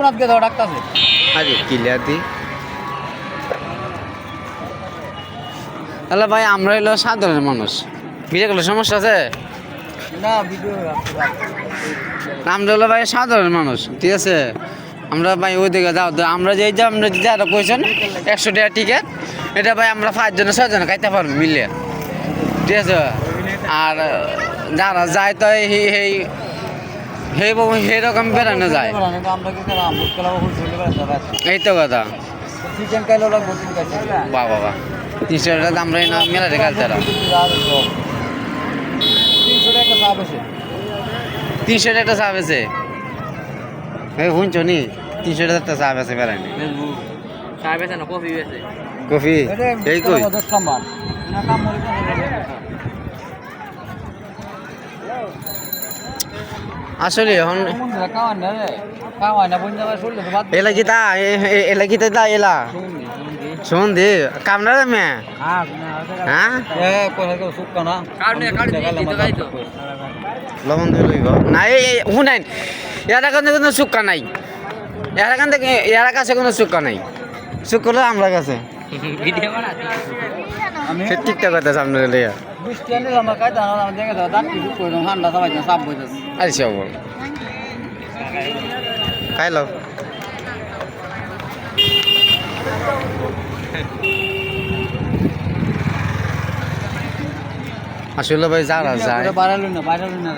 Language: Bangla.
কোনাত গে দাও ডাক্তার আরে ক্লিয়ার দি তাহলে ভাই আমরা হলো সাধারণ মানুষ বিয়ে করলে সমস্যা আছে না ভিডিও আমরা হলো ভাই সাধারণ মানুষ ঠিক আছে আমরা ভাই ওই দিকে যাও আমরা যে আমরা যারা কইছেন 100 টাকা টিকিট এটা ভাই আমরা 5 জন 6 জন খাইতে পারবো মিলে ঠিক আছে আর যারা যায় তো সেই রকম বেড়ানো যায় আমরা কি করলাম মুশকিল হবে চলে বেড়াতে এই তো কথা চিকেন কাইলো লাগবে তিন কাছে বাহ বাবা 300 টাকা দাম রাই না মেলা রেখে তারা 300 টাকা সাব আছে 300 টাকা চাপ আছে এই শুনছো নি 300 টাকা চাপ আছে বেড়ানি সাব আছে না কফি আছে কফি এই কই 10 নাম্বার না কাম মরি আসলে এখন কাওয়ান না বন্ধ করে শুনলে তো বাদ এলা কি তা এলা শুন দে কামনা রে মে হ্যাঁ কথা কেউ সুক্কা না কারণে লবণ দিয়ে লইব না এই শুনাইন এর কাছে কোনো সুক্কা নাই এর কাছে কোনো সুক্কা নাই সুখ করলে আমরা কাছে সে ঠিকঠাক কথা সামনে লিয়া বৃষ্টি আনলে আমরা কাজ আমরা দেখে দাও দাঁত কিছু কই দাও ঠান্ডা সবাই না সাপ বইতাছে আরে সব খাইলো আসলে ভাই যারা যায় বাড়ালো না